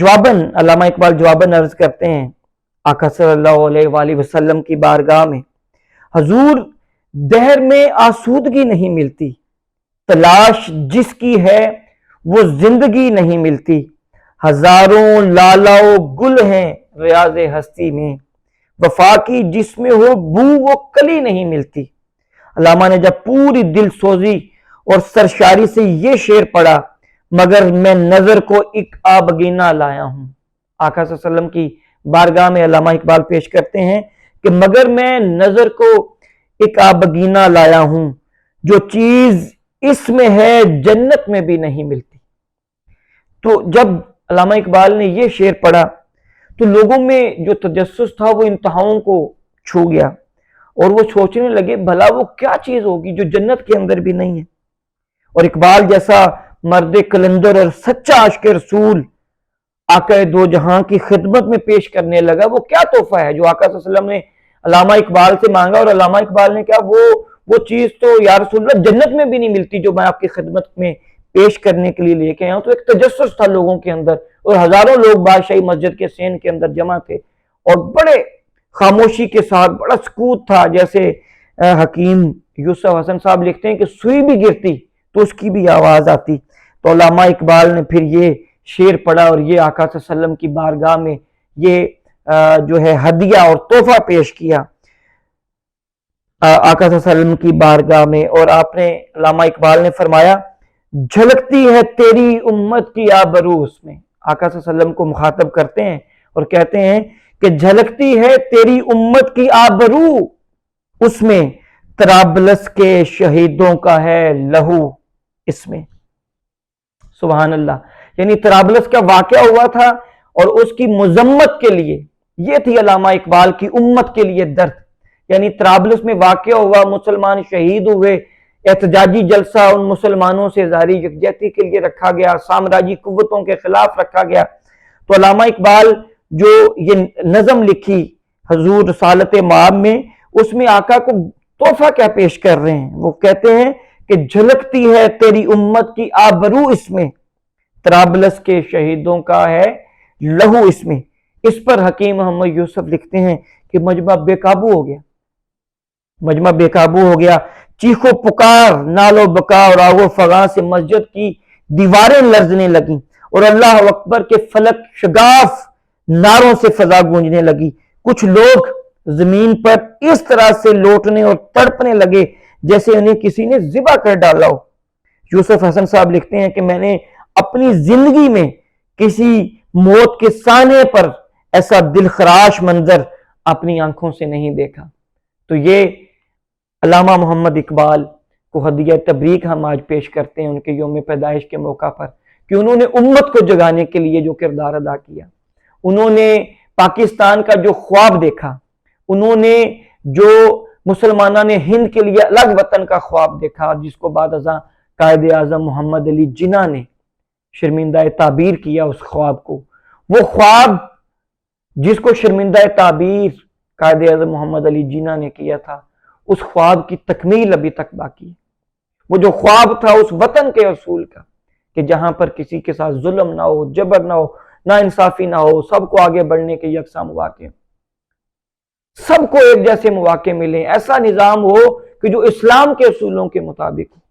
جواباً علامہ اقبال جواباً عرض کرتے ہیں آقا صلی اللہ علیہ وآلہ وسلم کی بارگاہ میں، حضور دہر میں آسودگی نہیں ملتی، تلاش جس کی ہے وہ زندگی نہیں ملتی، ہزاروں لالا و گل ہیں ریاض ہستی میں، وفا کی جس میں ہو بو وہ کلی نہیں ملتی۔ علامہ نے جب پوری دل سوزی اور سرشاری سے یہ شعر پڑھا، مگر میں نظر کو ایک آبگینہ لایا ہوں۔ آقا صلی اللہ علیہ وسلم کی بارگاہ میں علامہ اقبال پیش کرتے ہیں کہ مگر میں نظر کو ایک آبگینہ لایا ہوں، جو چیز اس میں ہے جنت میں بھی نہیں ملتی۔ تو جب علامہ اقبال نے یہ شعر پڑھا تو لوگوں میں جو تجسس تھا وہ انتہاؤں کو چھو گیا، اور وہ سوچنے لگے بھلا وہ کیا چیز ہوگی جو جنت کے اندر بھی نہیں ہے۔ اور اقبال جیسا مرد کلندر اور سچا عاشق رسول آقا دو جہاں کی خدمت میں پیش کرنے لگا وہ کیا تحفہ ہے جو آقا صلی اللہ علیہ وسلم نے علامہ اقبال سے مانگا، اور علامہ اقبال نے کہا وہ چیز تو یا رسول اللہ جنت میں بھی نہیں ملتی جو میں آپ کی خدمت میں پیش کرنے کے لیے لے کے آیا ہوں۔ تو ایک تجسس تھا لوگوں کے اندر، اور ہزاروں لوگ بادشاہی مسجد کے سین کے اندر جمع تھے، اور بڑے خاموشی کے ساتھ بڑا سکوت تھا، جیسے حکیم یوسف حسن صاحب لکھتے ہیں کہ سوئی بھی گرتی تو اس کی بھی آواز آتی۔ تو علامہ اقبال نے پھر یہ شعر پڑھا اور یہ آقا صلی اللہ علیہ وسلم کی بارگاہ میں یہ جو ہے ہدیہ اور تحفہ پیش کیا آقا صلی اللہ علیہ وسلم کی بارگاہ میں، اور آپ نے علامہ اقبال نے فرمایا جھلکتی ہے تیری امت کی آبرو اس میں۔ آقا صلی اللہ علیہ وسلم کو مخاطب کرتے ہیں اور کہتے ہیں کہ جھلکتی ہے تیری امت کی آبرو اس میں، طرابلس کے شہیدوں کا ہے لہو اس میں۔ سبحان اللہ، یعنی طرابلس کا واقعہ ہوا تھا اور اس کی مذمت کے لیے یہ تھی علامہ اقبال کی امت کے لیے درد، یعنی طرابلس میں واقعہ ہوا، مسلمان شہید ہوئے، احتجاجی جلسہ ان مسلمانوں سے ظاہری یکجہتی کے لیے رکھا گیا، سامراجی قوتوں کے خلاف رکھا گیا۔ تو علامہ اقبال جو یہ نظم لکھی حضور رسالت مآب میں، اس میں آقا کو تحفہ کیا پیش کر رہے ہیں؟ وہ کہتے ہیں کہ جھلکتی ہے تیری امت کی آبرو اس میں، طرابلس کے شہیدوں کا ہے لہو اس میں۔ اس پر حکیم محمد یوسف لکھتے ہیں کہ مجمع بے قابو ہو گیا، مجمع بے قابو ہو گیا، چیخو پکار نال و بکا اور آگ و فغاں سے مسجد کی دیواریں لرزنے لگیں، اور اللہ اکبر کے فلک شگاف نعروں سے فضا گونجنے لگی۔ کچھ لوگ زمین پر اس طرح سے لوٹنے اور تڑپنے لگے جیسے انہیں کسی نے ذبح کر ڈالا ہو۔ یوسف حسن صاحب لکھتے ہیں کہ میں نے اپنی زندگی میں کسی موت کے سانے پر ایسا دلخراش منظر اپنی آنکھوں سے نہیں دیکھا۔ تو یہ علامہ محمد اقبال کو ہدیہ تبریک ہم آج پیش کرتے ہیں ان کے یوم پیدائش کے موقع پر، کہ انہوں نے امت کو جگانے کے لیے جو کردار ادا کیا، انہوں نے پاکستان کا جو خواب دیکھا، انہوں نے جو مسلمانہ نے ہند کے لیے الگ وطن کا خواب دیکھا، جس کو بعد ازاں قائد اعظم محمد علی جناح نے شرمندہ تعبیر کیا اس خواب کو، وہ خواب جس کو شرمندہ تعبیر قائد اعظم محمد علی جناح نے کیا تھا، اس خواب کی تکمیل ابھی تک باقی ہے۔ وہ جو خواب تھا اس وطن کے اصول کا، کہ جہاں پر کسی کے ساتھ ظلم نہ ہو، جبر نہ ہو، نا انصافی نہ ہو، سب کو آگے بڑھنے کے یکساں مواقع، سب کو ایک جیسے مواقع ملیں، ایسا نظام ہو کہ جو اسلام کے اصولوں کے مطابق ہو۔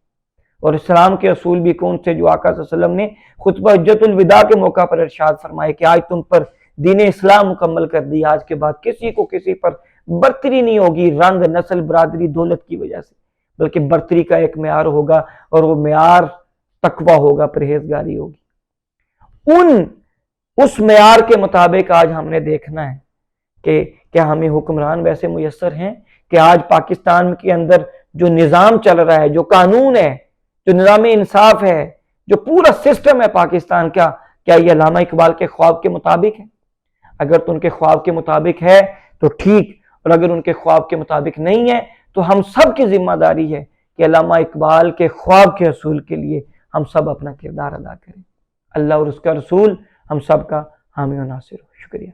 اور اسلام کے اصول بھی کون سے؟ جو آقا صلی اللہ علیہ وسلم نے خطبہ حجت الوداع کے موقع پر ارشاد فرمائے کہ آج تم پر دین اسلام مکمل کر دی، آج کے بعد کسی کو کسی پر برتری نہیں ہوگی رنگ، نسل، برادری، دولت کی وجہ سے، بلکہ برتری کا ایک معیار ہوگا، اور وہ معیار تقویٰ ہوگا، پرہیزگاری ہوگی۔ اس معیار کے مطابق آج ہم نے دیکھنا ہے کہ کیا ہمیں حکمران ویسے میسر ہیں کہ آج پاکستان کے اندر جو نظام چل رہا ہے، جو قانون ہے، جو نظام انصاف ہے، جو پورا سسٹم ہے پاکستان کا، کیا یہ علامہ اقبال کے خواب کے مطابق ہے؟ اگر تو ان کے خواب کے مطابق ہے تو ٹھیک، اور اگر ان کے خواب کے مطابق نہیں ہے تو ہم سب کی ذمہ داری ہے کہ علامہ اقبال کے خواب کے اصول کے لیے ہم سب اپنا کردار ادا کریں۔ اللہ اور اس کا رسول ہم سب کا حامی و ناصر ہو۔ شکریہ۔